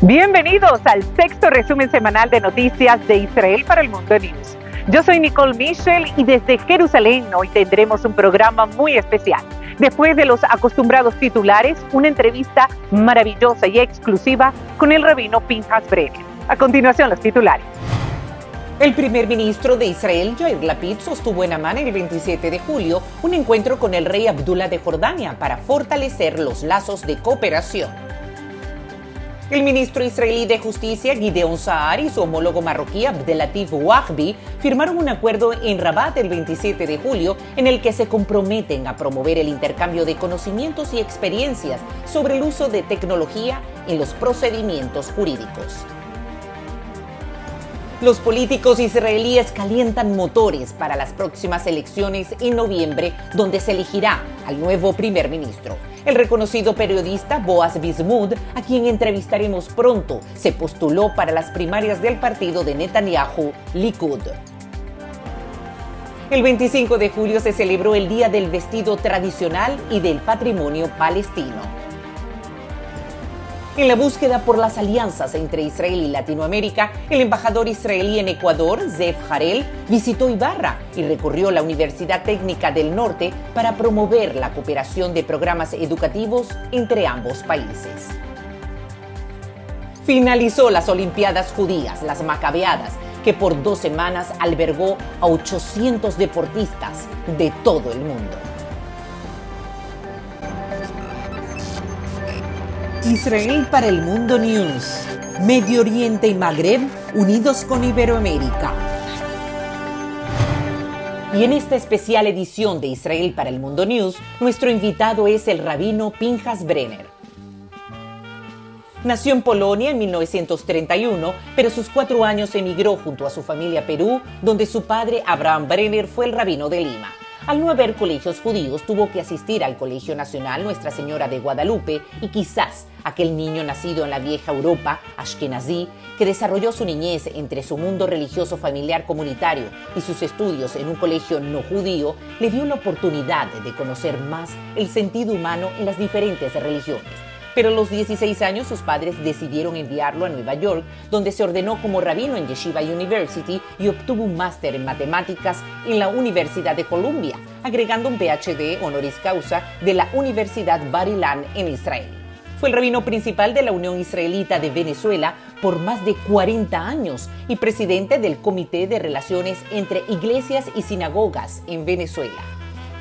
Bienvenidos al sexto resumen semanal de noticias de Israel para el Mundo News. Yo soy Nicole Michel y desde Jerusalén hoy tendremos un programa muy especial. Después de los acostumbrados titulares, una entrevista maravillosa y exclusiva con el rabino Pinhas Brenner. A continuación, los titulares. El primer ministro de Israel, Yair Lapid, sostuvo en Amán el 27 de julio un encuentro con el rey Abdullah de Jordania para fortalecer los lazos de cooperación. El ministro israelí de Justicia, Gideon Saar, y su homólogo marroquí, Abdelatif Wahbi, firmaron un acuerdo en Rabat el 27 de julio en el que se comprometen a promover el intercambio de conocimientos y experiencias sobre el uso de tecnología en los procedimientos jurídicos. Los políticos israelíes calientan motores para las próximas elecciones en noviembre, donde se elegirá al nuevo primer ministro. El reconocido periodista Boaz Bismut, a quien entrevistaremos pronto, se postuló para las primarias del partido de Netanyahu, Likud. El 25 de julio se celebró el Día del Vestido Tradicional y del Patrimonio Palestino. En la búsqueda por las alianzas entre Israel y Latinoamérica, el embajador israelí en Ecuador, Zev Harel, visitó Ibarra y recorrió la Universidad Técnica del Norte para promover la cooperación de programas educativos entre ambos países. Finalizó las Olimpiadas Judías, las Macabeadas, que por 2 semanas albergó a 800 deportistas de todo el mundo. Israel para el Mundo News. Medio Oriente y Magreb unidos con Iberoamérica. Y en esta especial edición de Israel para el Mundo News, nuestro invitado es el rabino Pinhas Brenner. Nació en Polonia en 1931, pero a sus 4 años emigró junto a su familia a Perú, donde su padre, Abraham Brenner, fue el rabino de Lima. Al no haber colegios judíos, tuvo que asistir al Colegio Nacional Nuestra Señora de Guadalupe y quizás aquel niño nacido en la vieja Europa, Ashkenazí, que desarrolló su niñez entre su mundo religioso familiar comunitario y sus estudios en un colegio no judío, le dio la oportunidad de conocer más el sentido humano en las diferentes religiones. Pero a los 16 años sus padres decidieron enviarlo a Nueva York, donde se ordenó como rabino en Yeshiva University y obtuvo un máster en matemáticas en la Universidad de Columbia, agregando un PhD honoris causa de la Universidad Bar Ilan en Israel. Fue el rabino principal de la Unión Israelita de Venezuela por más de 40 años y presidente del Comité de Relaciones entre Iglesias y Sinagogas en Venezuela.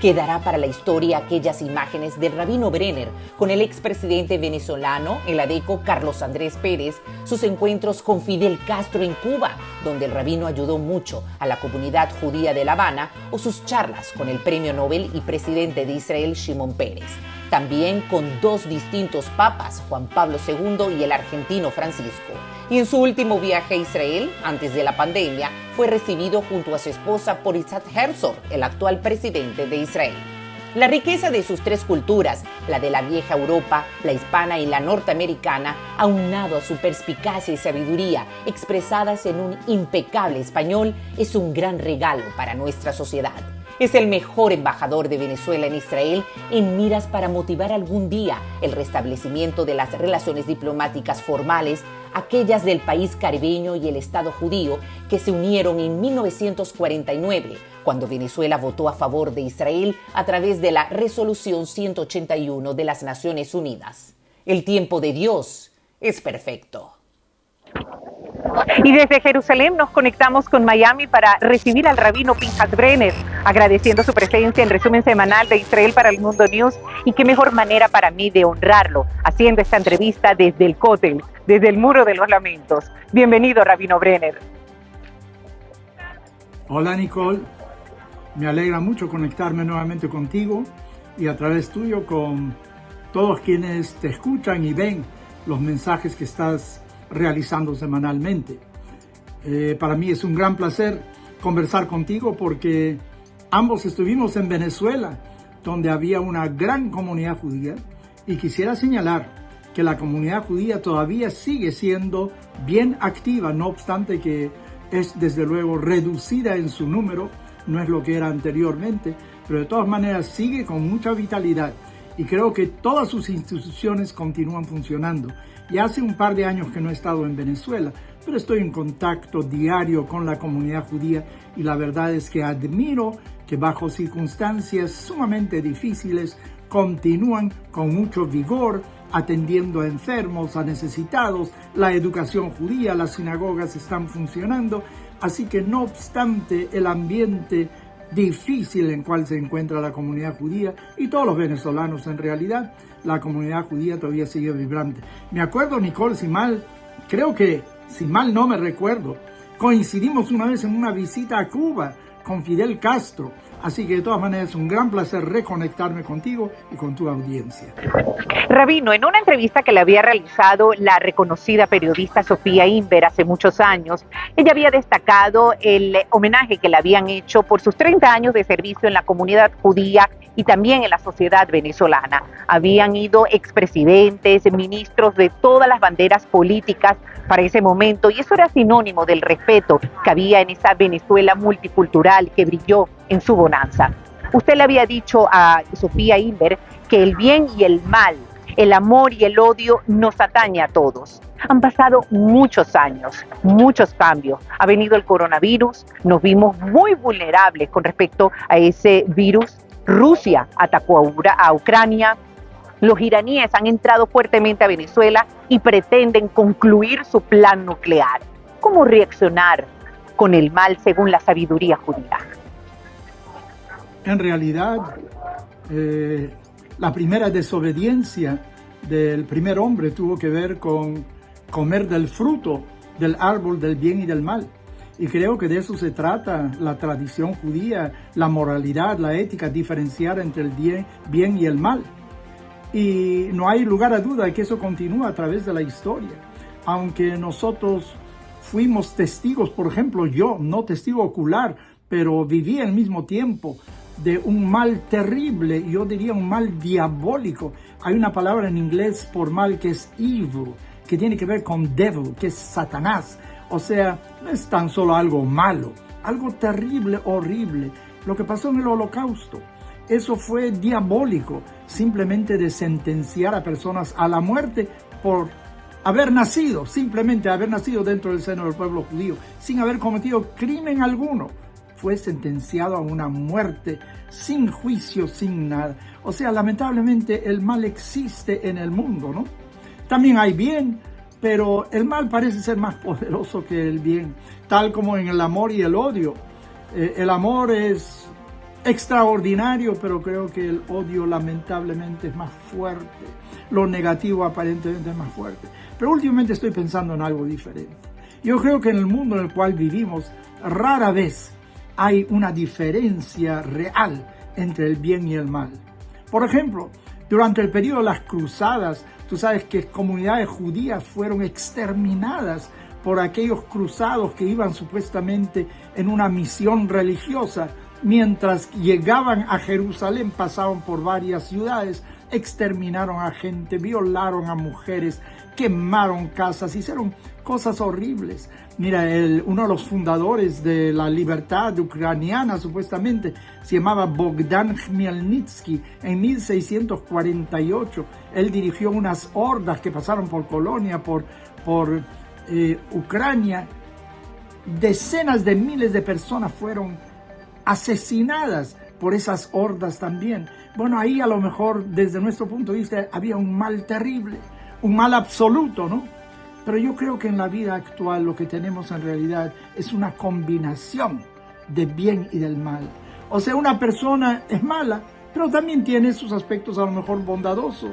Quedará para la historia aquellas imágenes del rabino Brenner con el expresidente venezolano, el adeco Carlos Andrés Pérez, sus encuentros con Fidel Castro en Cuba, donde el rabino ayudó mucho a la comunidad judía de La Habana, o sus charlas con el premio Nobel y presidente de Israel, Shimon Peres. También con 2 distintos papas, Juan Pablo II y el argentino Francisco. Y en su último viaje a Israel, antes de la pandemia, fue recibido junto a su esposa por Isaac Herzog, el actual presidente de Israel. La riqueza de sus 3 culturas, la de la vieja Europa, la hispana y la norteamericana, aunado a su perspicacia y sabiduría expresadas en un impecable español, es un gran regalo para nuestra sociedad. Es el mejor embajador de Venezuela en Israel en miras para motivar algún día el restablecimiento de las relaciones diplomáticas formales, aquellas del país caribeño y el Estado judío que se unieron en 1949, cuando Venezuela votó a favor de Israel a través de la Resolución 181 de las Naciones Unidas. El tiempo de Dios es perfecto. Y desde Jerusalén nos conectamos con Miami para recibir al rabino Pinhas Brenner, agradeciendo su presencia en resumen semanal de Israel para el Mundo News. Y qué mejor manera para mí de honrarlo, haciendo esta entrevista desde el Cótel, desde el Muro de los Lamentos. Bienvenido, rabino Brenner. Hola, Nicole. Me alegra mucho conectarme nuevamente contigo y a través tuyo con todos quienes te escuchan y ven los mensajes que estás realizando semanalmente. Para mí es un gran placer conversar contigo porque ambos estuvimos en Venezuela, donde había una gran comunidad judía, y quisiera señalar que la comunidad judía todavía sigue siendo bien activa, no obstante que es desde luego reducida en su número, no es lo que era anteriormente, pero de todas maneras sigue con mucha vitalidad y creo que todas sus instituciones continúan funcionando. Y hace un par de años que no he estado en Venezuela, pero estoy en contacto diario con la comunidad judía y la verdad es que admiro que bajo circunstancias sumamente difíciles continúan con mucho vigor atendiendo a enfermos, a necesitados, la educación judía, las sinagogas están funcionando, así que no obstante el ambiente difícil en el cual se encuentra la comunidad judía y todos los venezolanos en realidad, la comunidad judía todavía sigue vibrante. Me acuerdo, Nicole, si mal no me recuerdo, coincidimos una vez en una visita a Cuba con Fidel Castro. Así que de todas maneras es un gran placer reconectarme contigo y con tu audiencia. Rabino, en una entrevista que le había realizado la reconocida periodista Sofía Inver hace muchos años, ella había destacado el homenaje que le habían hecho por sus 30 años de servicio en la comunidad judía y también en la sociedad venezolana. Habían ido expresidentes, ministros de todas las banderas políticas para ese momento y eso era sinónimo del respeto que había en esa Venezuela multicultural que brilló en su bonanza. Usted le había dicho a Sofía Inver que el bien y el mal, el amor y el odio nos atañe a todos. Han pasado muchos años, muchos cambios. Ha venido el coronavirus, nos vimos muy vulnerables con respecto a ese virus. Rusia atacó a Ucrania. Los iraníes han entrado fuertemente a Venezuela y pretenden concluir su plan nuclear. ¿Cómo reaccionar con el mal según la sabiduría judía? En realidad, la primera desobediencia del primer hombre tuvo que ver con comer del fruto del árbol del bien y del mal. Y creo que de eso se trata la tradición judía, la moralidad, la ética, diferenciar entre el bien y el mal. Y no hay lugar a duda de que eso continúa a través de la historia. Aunque nosotros fuimos testigos, por ejemplo, yo, no testigo ocular, pero viví al mismo tiempo de un mal terrible, yo diría un mal diabólico. Hay una palabra en inglés por mal que es evil, que tiene que ver con devil, que es Satanás. O sea, no es tan solo algo malo, algo terrible, horrible. Lo que pasó en el Holocausto, eso fue diabólico, simplemente de sentenciar a personas a la muerte por haber nacido, simplemente haber nacido dentro del seno del pueblo judío, sin haber cometido crimen alguno. Fue sentenciado a una muerte sin juicio, sin nada. O sea, lamentablemente el mal existe en el mundo, ¿no? También hay bien, pero el mal parece ser más poderoso que el bien, tal como en el amor y el odio. El amor es extraordinario, pero creo que el odio lamentablemente es más fuerte. Lo negativo aparentemente es más fuerte. Pero últimamente estoy pensando en algo diferente. Yo creo que en el mundo en el cual vivimos, rara vez hay una diferencia real entre el bien y el mal. Por ejemplo, durante el periodo de las cruzadas, tú sabes que comunidades judías fueron exterminadas por aquellos cruzados que iban supuestamente en una misión religiosa. Mientras llegaban a Jerusalén, pasaban por varias ciudades, exterminaron a gente, violaron a mujeres, quemaron casas, hicieron cosas horribles. Mira, uno de los fundadores de la libertad ucraniana, supuestamente, se llamaba Bogdan Khmelnytsky. En 1648, él dirigió unas hordas que pasaron por Polonia, por Ucrania. Decenas de miles de personas fueron asesinadas por esas hordas también. Bueno, ahí a lo mejor, desde nuestro punto de vista, había un mal terrible, un mal absoluto, ¿no? Pero yo creo que en la vida actual lo que tenemos en realidad es una combinación de bien y del mal. O sea, una persona es mala, pero también tiene sus aspectos a lo mejor bondadosos.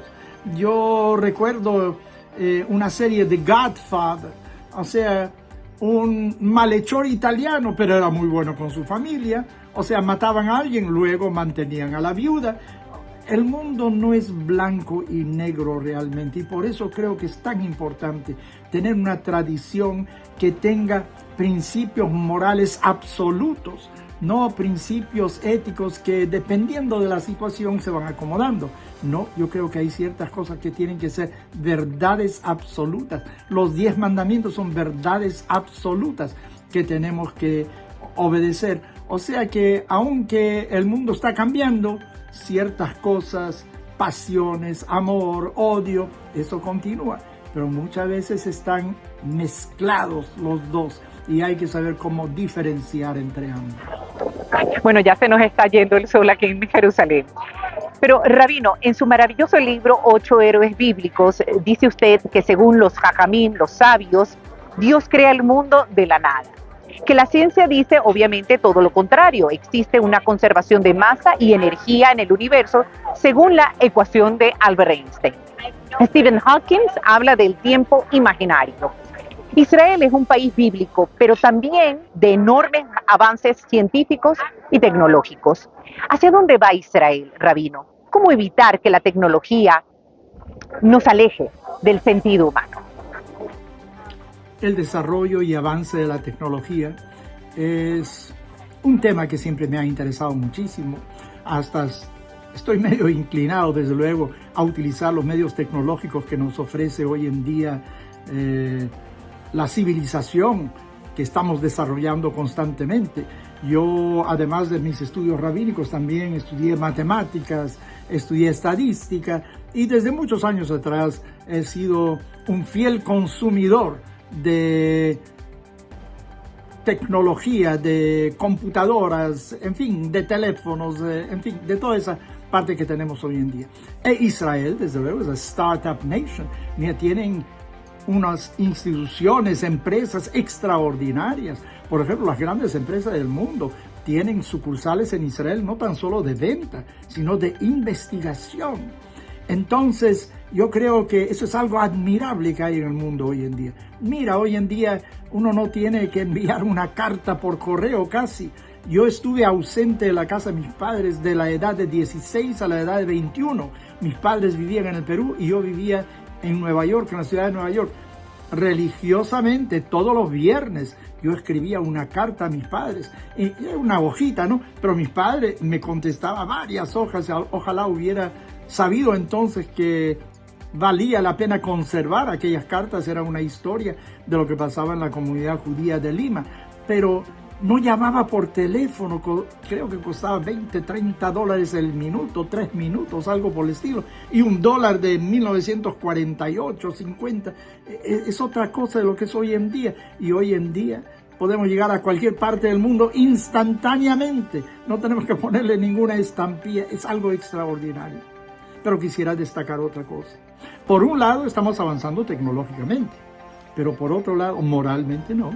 Yo recuerdo una serie de Godfather, o sea, un malhechor italiano, pero era muy bueno con su familia. O sea, mataban a alguien, luego mantenían a la viuda. El mundo no es blanco y negro realmente, y por eso creo que es tan importante tener una tradición que tenga principios morales absolutos, no principios éticos que dependiendo de la situación se van acomodando. No, yo creo que hay ciertas cosas que tienen que ser verdades absolutas. Los 10 mandamientos son verdades absolutas que tenemos que obedecer. O sea que aunque el mundo está cambiando, ciertas cosas pasiones, amor, odio, eso continúa. Pero muchas veces están mezclados los dos y hay que saber cómo diferenciar entre ambos. Bueno, ya se nos está yendo el sol aquí en Jerusalén. Pero, Rabino, en su maravilloso libro 8 héroes bíblicos, dice usted que según los jajamín, los sabios, Dios crea el mundo de la nada. Que la ciencia dice, obviamente, todo lo contrario. Existe una conservación de masa y energía en el universo según la ecuación de Albert Einstein. Stephen Hawking habla del tiempo imaginario. Israel es un país bíblico, pero también de enormes avances científicos y tecnológicos. ¿Hacia dónde va Israel, Rabino? ¿Cómo evitar que la tecnología nos aleje del sentido humano? El desarrollo y avance de la tecnología es un tema que siempre me ha interesado muchísimo. Hasta estoy medio inclinado, desde luego, a utilizar los medios tecnológicos que nos ofrece hoy en día la civilización que estamos desarrollando constantemente. Yo, además de mis estudios rabínicos, también estudié matemáticas, estudié estadística y desde muchos años atrás he sido un fiel consumidor de tecnología, de computadoras, en fin, de teléfonos, en fin, de toda esa parte que tenemos hoy en día. Israel, desde luego, es una startup nation. Mira, tienen unas instituciones, empresas extraordinarias. Por ejemplo, las grandes empresas del mundo tienen sucursales en Israel no tan solo de venta, sino de investigación. Entonces, yo creo que eso es algo admirable que hay en el mundo hoy en día. Mira, hoy en día uno no tiene que enviar una carta por correo casi. Yo estuve ausente de la casa de mis padres de la edad de 16 a la edad de 21. Mis padres vivían en el Perú y yo vivía en Nueva York, en la ciudad de Nueva York. Religiosamente, todos los viernes, yo escribía una carta a mis padres. Y era una hojita, ¿no? Pero mis padres me contestaban varias hojas. Ojalá hubiera sabido entonces que valía la pena conservar aquellas cartas. Era una historia de lo que pasaba en la comunidad judía de Lima. Pero no llamaba por teléfono, creo que costaba $20, $30 el minuto, 3 minutos, algo por el estilo. Y $1 de 1948, 50, es otra cosa de lo que es hoy en día. Y hoy en día podemos llegar a cualquier parte del mundo instantáneamente. No tenemos que ponerle ninguna estampilla, es algo extraordinario. Pero quisiera destacar otra cosa. Por un lado estamos avanzando tecnológicamente, pero por otro lado moralmente no.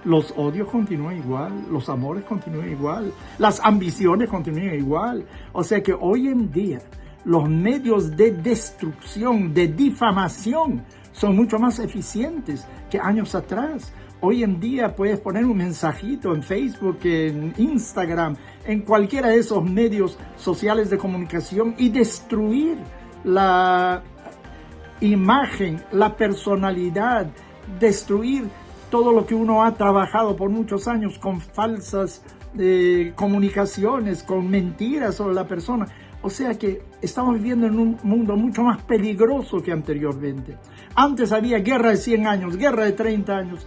Los odios continúan igual, los amores continúan igual, las ambiciones continúan igual. O sea que hoy en día los medios de destrucción, de difamación, son mucho más eficientes que años atrás. Hoy en día puedes poner un mensajito en Facebook, en Instagram, en cualquiera de esos medios sociales de comunicación y destruir la imagen, la personalidad, destruir todo lo que uno ha trabajado por muchos años con falsas comunicaciones, con mentiras sobre la persona. O sea que estamos viviendo en un mundo mucho más peligroso que anteriormente. Antes había guerra de 100 años, guerra de 30 años.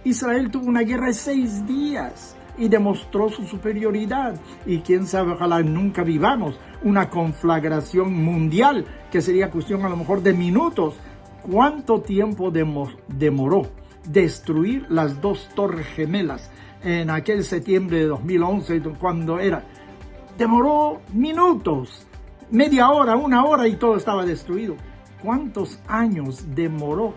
Israel tuvo una guerra de 6 días y demostró su superioridad. Y quién sabe, ojalá nunca vivamos una conflagración mundial, que sería cuestión a lo mejor de minutos. ¿Cuánto tiempo demoró destruir las 2 torres gemelas en aquel septiembre de 2011, cuando era? Demoró minutos, media hora, 1 hora y todo estaba destruido. ¿Cuántos años demoró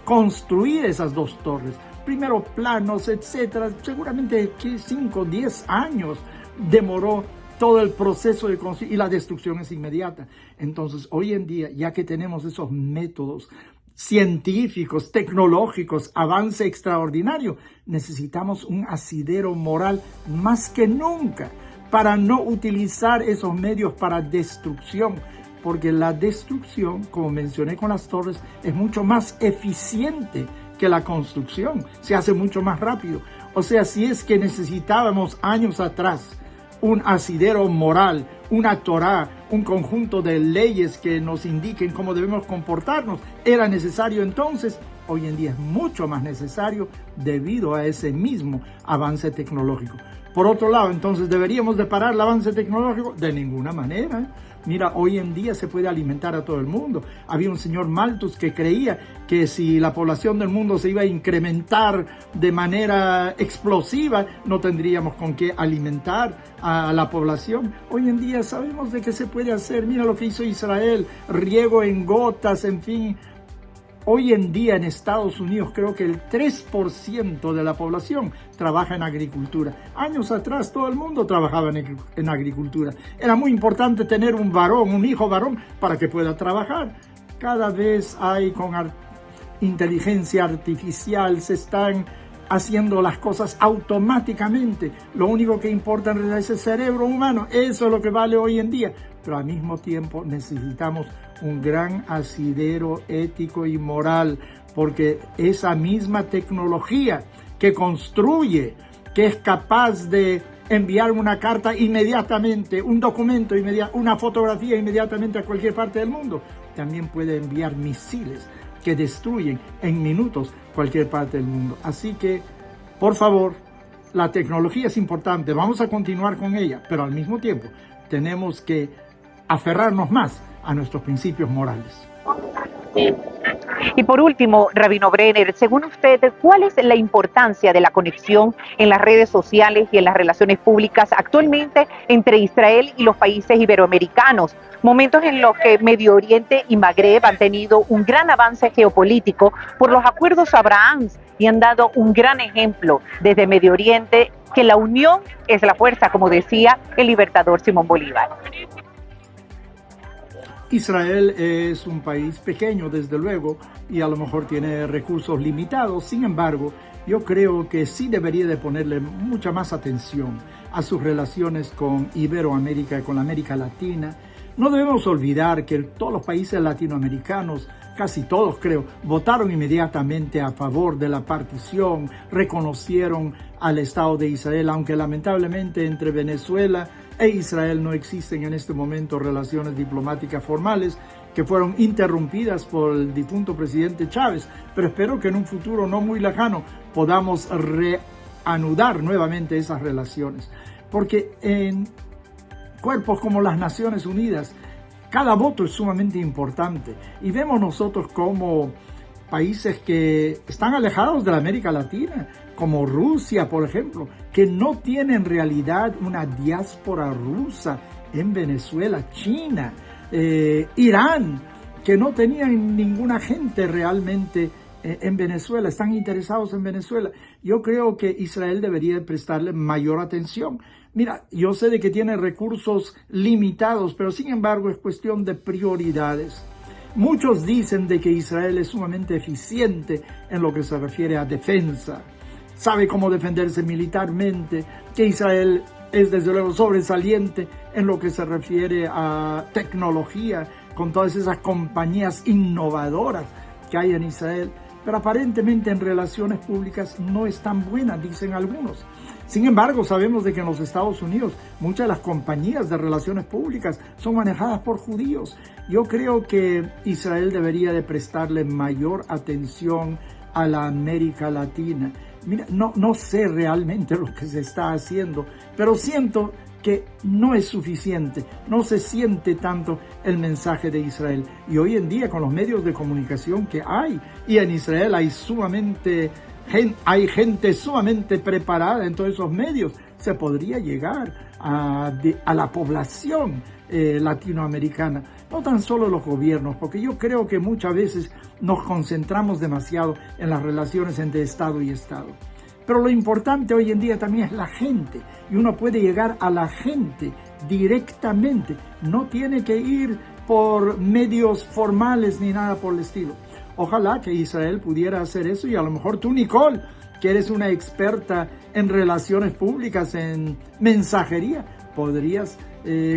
construir esas 2 torres? Primero planos, etcétera, seguramente 5, 10 años demoró todo el proceso de construir y la destrucción es inmediata. Entonces, hoy en día, ya que tenemos esos métodos científicos, tecnológicos, avance extraordinario, necesitamos un asidero moral más que nunca para no utilizar esos medios para destrucción, porque la destrucción, como mencioné con las torres, es mucho más eficiente que la construcción, se hace mucho más rápido. O sea, si es que necesitábamos años atrás un asidero moral, una Torá, un conjunto de leyes que nos indiquen cómo debemos comportarnos, era necesario entonces, hoy en día es mucho más necesario debido a ese mismo avance tecnológico. Por otro lado, entonces, ¿deberíamos de parar el avance tecnológico? De ninguna manera, Mira, hoy en día se puede alimentar a todo el mundo. Había un señor Malthus que creía que si la población del mundo se iba a incrementar de manera explosiva, no tendríamos con qué alimentar a la población. Hoy en día sabemos de qué se puede hacer. Mira lo que hizo Israel, riego en gotas, en fin. Hoy en día en Estados Unidos creo que el 3% de la población trabaja en agricultura. Años atrás todo el mundo trabajaba en agricultura. Era muy importante tener un varón, un hijo varón, para que pueda trabajar. Cada vez hay con inteligencia artificial, se están haciendo las cosas automáticamente. Lo único que importa en realidad es el cerebro humano. Eso es lo que vale hoy en día. Pero al mismo tiempo necesitamos un gran asidero ético y moral, porque esa misma tecnología que construye, que es capaz de enviar una carta inmediatamente, un documento inmediato, una fotografía inmediatamente a cualquier parte del mundo, también puede enviar misiles que destruyen en minutos cualquier parte del mundo. Así que, por favor, la tecnología es importante, vamos a continuar con ella, pero al mismo tiempo tenemos que aferrarnos más a nuestros principios morales. Y por último, Rabino Brenner, según usted, ¿cuál es la importancia de la conexión en las redes sociales y en las relaciones públicas actualmente entre Israel y los países iberoamericanos? Momentos en los que Medio Oriente y Magreb han tenido un gran avance geopolítico por los acuerdos Abraham y han dado un gran ejemplo desde Medio Oriente que la unión es la fuerza, como decía el libertador Simón Bolívar. Israel es un país pequeño, desde luego, y a lo mejor tiene recursos limitados. Sin embargo, yo creo que sí debería de ponerle mucha más atención a sus relaciones con Iberoamérica y con la América Latina. No debemos olvidar que todos los países latinoamericanos, casi todos creo, votaron inmediatamente a favor de la partición, reconocieron al Estado de Israel, aunque lamentablemente entre Venezuela e Israel no existen en este momento relaciones diplomáticas formales que fueron interrumpidas por el difunto presidente Chávez, pero espero que en un futuro no muy lejano podamos reanudar nuevamente esas relaciones, porque en cuerpos como las Naciones Unidas cada voto es sumamente importante y vemos nosotros como países que están alejados de la América Latina, como Rusia, por ejemplo, que no tiene en realidad una diáspora rusa en Venezuela, China, Irán, que no tenían ninguna gente realmente en Venezuela, están interesados en Venezuela. Yo creo que Israel debería prestarle mayor atención. Mira, yo sé de que tiene recursos limitados, pero sin embargo es cuestión de prioridades. Muchos dicen de que Israel es sumamente eficiente en lo que se refiere a defensa, sabe cómo defenderse militarmente, que Israel es desde luego sobresaliente en lo que se refiere a tecnología, con todas esas compañías innovadoras que hay en Israel, pero aparentemente en relaciones públicas no es tan buena, dicen algunos. Sin embargo, sabemos de que en los Estados Unidos muchas de las compañías de relaciones públicas son manejadas por judíos. Yo creo que Israel debería de prestarle mayor atención a la América Latina. Mira, no sé realmente lo que se está haciendo, pero siento que no es suficiente, no se siente tanto el mensaje de Israel. Y hoy en día con los medios de comunicación que hay, y en Israel hay gente sumamente preparada en todos esos medios, se podría llegar a la población latinoamericana, no tan solo los gobiernos, porque yo creo que muchas veces nos concentramos demasiado en las relaciones entre Estado y Estado. Pero lo importante hoy en día también es la gente, y uno puede llegar a la gente directamente, no tiene que ir por medios formales ni nada por el estilo. Ojalá que Israel pudiera hacer eso, y a lo mejor tú, Nicole, que eres una experta en relaciones públicas, en mensajería, podrías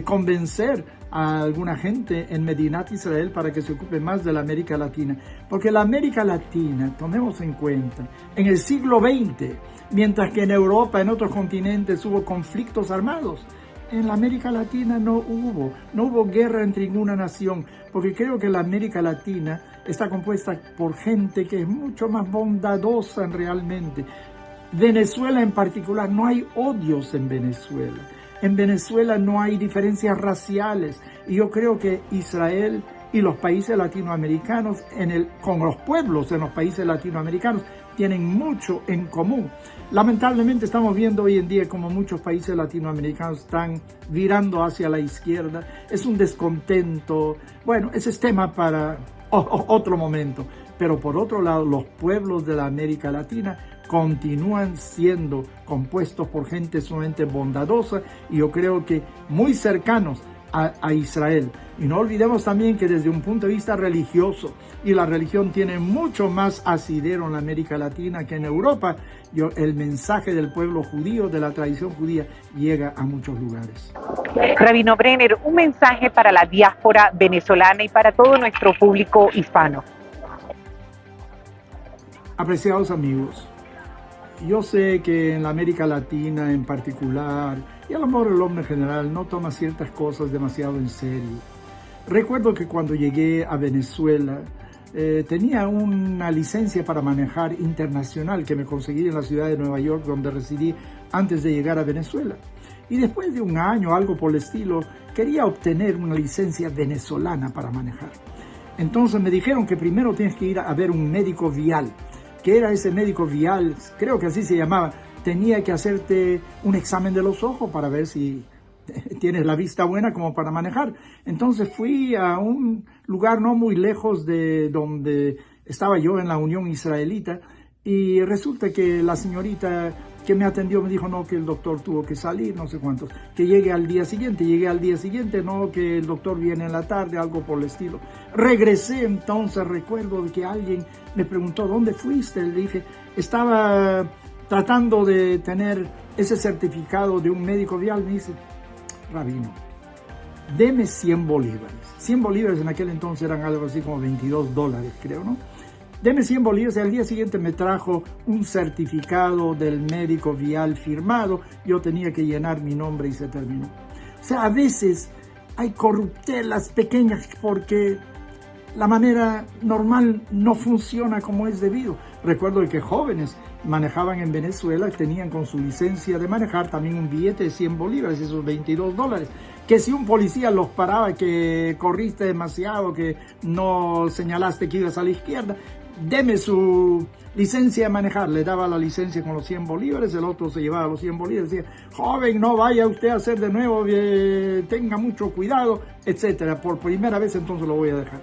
convencer a alguna gente en Medinat Israel para que se ocupe más de la América Latina. Porque la América Latina, tomemos en cuenta, en el siglo XX, mientras que en Europa, en otros continentes hubo conflictos armados, en la América Latina no hubo guerra entre ninguna nación, porque creo que la América Latina está compuesta por gente que es mucho más bondadosa realmente. Venezuela en particular, no hay odios en Venezuela. En Venezuela no hay diferencias raciales. Y yo creo que Israel y los países latinoamericanos, con los pueblos en los países latinoamericanos, tienen mucho en común. Lamentablemente estamos viendo hoy en día como muchos países latinoamericanos están virando hacia la izquierda. Es un descontento. Bueno, ese es tema para otro momento. Pero por otro lado, los pueblos de la América Latina continúan siendo compuestos por gente sumamente bondadosa y yo creo que muy cercanos a Israel. Y no olvidemos también que desde un punto de vista religioso, y la religión tiene mucho más asidero en la América Latina que en Europa, el mensaje del pueblo judío, de la tradición judía, llega a muchos lugares. Rabino Brenner, un mensaje para la diáspora venezolana y para todo nuestro público hispano. Apreciados amigos, yo sé que en la América Latina en particular, y a lo mejor el hombre en general, no toma ciertas cosas demasiado en serio. Recuerdo que cuando llegué a Venezuela, tenía una licencia para manejar internacional que me conseguí en la ciudad de Nueva York, donde residí antes de llegar a Venezuela. Y después de un año, algo por el estilo, quería obtener una licencia venezolana para manejar. Entonces me dijeron que primero tienes que ir a ver un médico vial. Que era ese médico vial, creo que así se llamaba, tenía que hacerte un examen de los ojos para ver si tienes la vista buena como para manejar. Entonces fui a un lugar no muy lejos de donde estaba yo en la Unión Israelita y resulta que la señorita que me atendió me dijo no, que el doctor tuvo que salir, no sé cuántos, que llegué al día siguiente, no, que el doctor viene en la tarde, algo por el estilo. Regresé entonces, recuerdo de que alguien me preguntó, ¿dónde fuiste? Le dije, estaba tratando de tener ese certificado de un médico vial. Me dice, rabino, deme 100 bolívares. 100 bolívares en aquel entonces eran algo así como $22, creo, ¿no? Deme 100 bolívares y al día siguiente me trajo un certificado del médico vial firmado. Yo tenía que llenar mi nombre y se terminó. O sea, a veces hay corruptelas pequeñas porque la manera normal no funciona como es debido. Recuerdo que jóvenes manejaban en Venezuela, tenían con su licencia de manejar también un billete de 100 bolívares, esos $22. Que si un policía los paraba, que corriste demasiado, que no señalaste que ibas a la izquierda, deme su licencia de manejar. Le daba la licencia con los 100 bolívares, el otro se llevaba los 100 bolívares, decía, joven, no vaya usted a hacer de nuevo, tenga mucho cuidado, etcétera. Por primera vez entonces lo voy a dejar.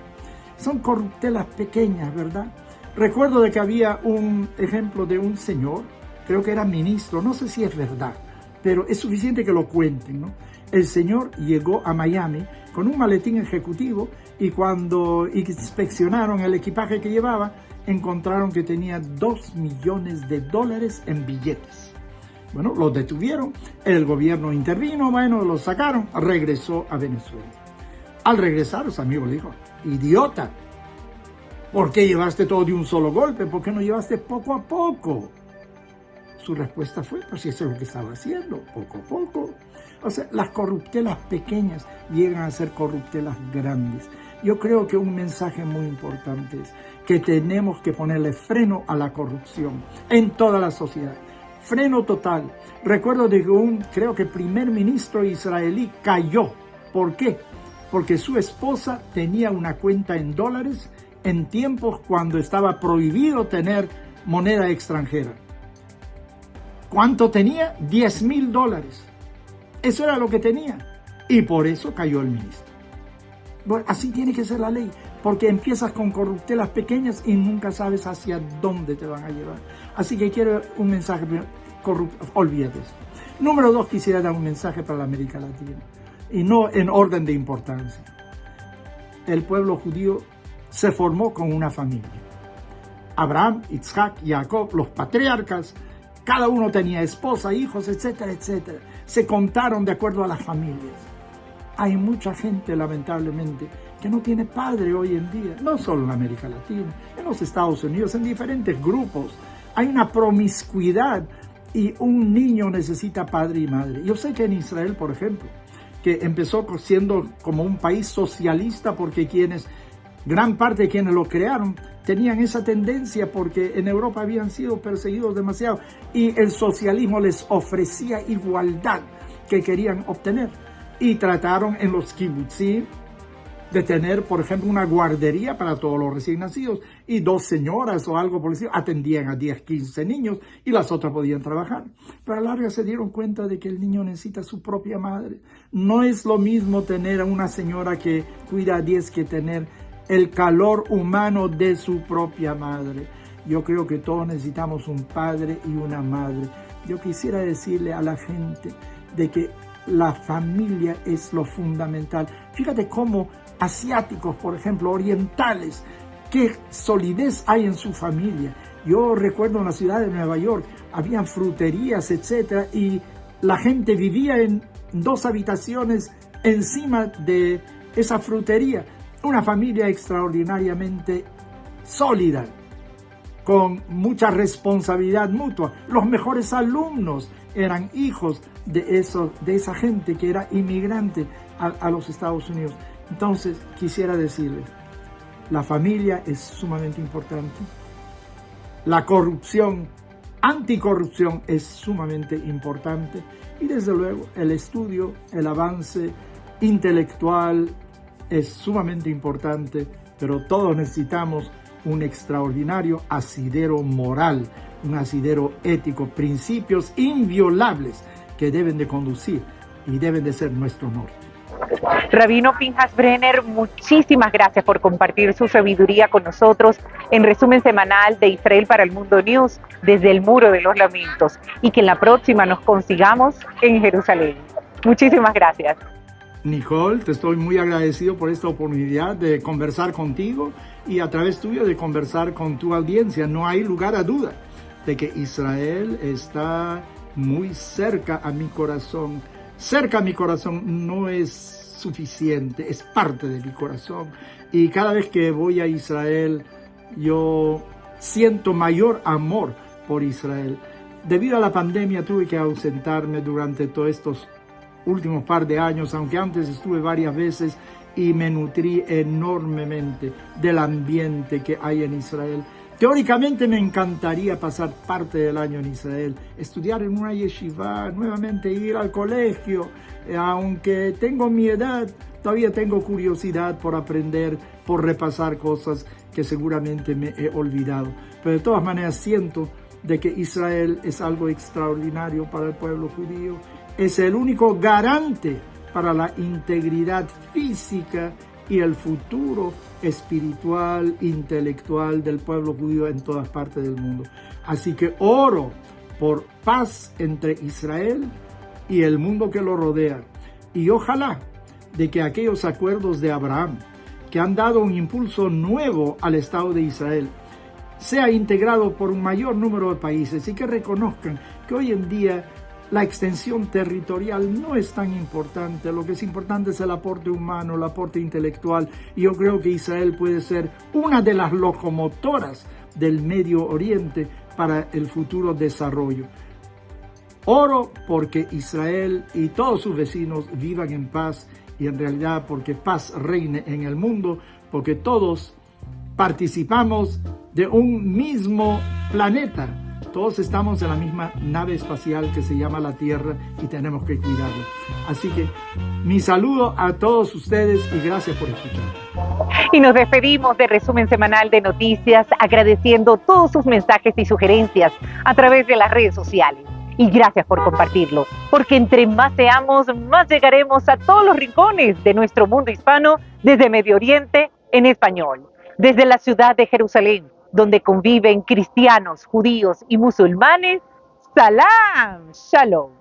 Son corruptelas pequeñas, ¿verdad? Recuerdo de que había un ejemplo de un señor, creo que era ministro, no sé si es verdad, pero es suficiente que lo cuenten, ¿no? El señor llegó a Miami con un maletín ejecutivo y cuando inspeccionaron el equipaje que llevaba, encontraron que tenía $2 millones en billetes. Bueno, los detuvieron, el gobierno intervino, bueno, los sacaron, regresó a Venezuela. Al regresar, su amigo le dijo, idiota, ¿por qué llevaste todo de un solo golpe? ¿Por qué no llevaste poco a poco? Su respuesta fue, pues eso es lo que estaba haciendo, poco a poco. O sea, las corruptelas pequeñas llegan a ser corruptelas grandes. Yo creo que un mensaje muy importante es que tenemos que ponerle freno a la corrupción en toda la sociedad. Freno total. Recuerdo de que creo que primer ministro israelí cayó. ¿Por qué? Porque su esposa tenía una cuenta en dólares en tiempos cuando estaba prohibido tener moneda extranjera. ¿Cuánto tenía? $10,000. Eso era lo que tenía. Y por eso cayó el ministro. Bueno, así tiene que ser la ley, porque empiezas con corruptelas pequeñas y nunca sabes hacia dónde te van a llevar. Así que quiero un mensaje, olvídate eso. Número 2, quisiera dar un mensaje para la América Latina, y no en orden de importancia. El pueblo judío se formó con una familia. Abraham, Isaac, Jacob, los patriarcas, cada uno tenía esposa, hijos, etcétera, etcétera. Se contaron de acuerdo a las familias. Hay mucha gente, lamentablemente, que no tiene padre hoy en día, no solo en América Latina, en los Estados Unidos, en diferentes grupos. Hay una promiscuidad y un niño necesita padre y madre. Yo sé que en Israel, por ejemplo, que empezó siendo como un país socialista porque gran parte de quienes lo crearon tenían esa tendencia porque en Europa habían sido perseguidos demasiado y el socialismo les ofrecía igualdad. que querían obtener. Y trataron en los kibutzim de tener, por ejemplo, una guardería para todos los recién nacidos, y 2 señoras o algo por decir atendían a 10, 15 niños y las otras podían trabajar. Pero a la larga se dieron cuenta de que el niño necesita su propia madre. No es lo mismo tener a una señora que cuida a 10 que tener el calor humano de su propia madre. Yo creo que todos necesitamos un padre y una madre. Yo quisiera decirle a la gente de que la familia es lo fundamental. Fíjate cómo asiáticos, por ejemplo, orientales, qué solidez hay en su familia. Yo recuerdo en la ciudad de Nueva York, habían fruterías, etcétera, y la gente vivía en 2 habitaciones encima de esa frutería. Una familia extraordinariamente sólida, con mucha responsabilidad mutua. Los mejores alumnos eran hijos de esa gente que era inmigrante a los Estados Unidos. Entonces, quisiera decirles, la familia es sumamente importante. La corrupción, anticorrupción es sumamente importante. Y desde luego, el estudio, el avance intelectual es sumamente importante, pero todos necesitamos un extraordinario asidero moral, un asidero ético, principios inviolables que deben de conducir y deben de ser nuestro norte. Rabino Pinhas Brenner, muchísimas gracias por compartir su sabiduría con nosotros en resumen semanal de Israel para el Mundo News desde el Muro de los Lamentos, y que en la próxima nos consigamos en Jerusalén. Muchísimas gracias. Nicole, te estoy muy agradecido por esta oportunidad de conversar contigo y a través tuyo de conversar con tu audiencia. No hay lugar a duda de que Israel está muy cerca a mi corazón. Cerca a mi corazón no es suficiente, es parte de mi corazón. Y cada vez que voy a Israel, yo siento mayor amor por Israel. Debido a la pandemia tuve que ausentarme durante todos estos últimos par de años, aunque antes estuve varias veces y me nutrí enormemente del ambiente que hay en Israel. Teóricamente me encantaría pasar parte del año en Israel, estudiar en una yeshiva, nuevamente ir al colegio. Aunque tengo mi edad, todavía tengo curiosidad por aprender, por repasar cosas que seguramente me he olvidado. Pero de todas maneras siento de que Israel es algo extraordinario para el pueblo judío. Es el único garante para la integridad física y el futuro espiritual, intelectual del pueblo judío en todas partes del mundo. Así que oro por paz entre Israel y el mundo que lo rodea. Y ojalá de que aquellos acuerdos de Abraham, que han dado un impulso nuevo al Estado de Israel, sea integrado por un mayor número de países y que reconozcan que hoy en día la extensión territorial no es tan importante. Lo que es importante es el aporte humano, el aporte intelectual. Y yo creo que Israel puede ser una de las locomotoras del Medio Oriente para el futuro desarrollo. Oro porque Israel y todos sus vecinos vivan en paz, y en realidad porque paz reine en el mundo, porque todos participamos de un mismo planeta. Todos estamos en la misma nave espacial que se llama la Tierra y tenemos que cuidarla. Así que mi saludo a todos ustedes y gracias por escuchar. Y nos despedimos de resumen semanal de noticias agradeciendo todos sus mensajes y sugerencias a través de las redes sociales. Y gracias por compartirlo, porque entre más seamos, más llegaremos a todos los rincones de nuestro mundo hispano desde Medio Oriente en español. Desde la ciudad de Jerusalén, donde conviven cristianos, judíos y musulmanes, Salam, Shalom.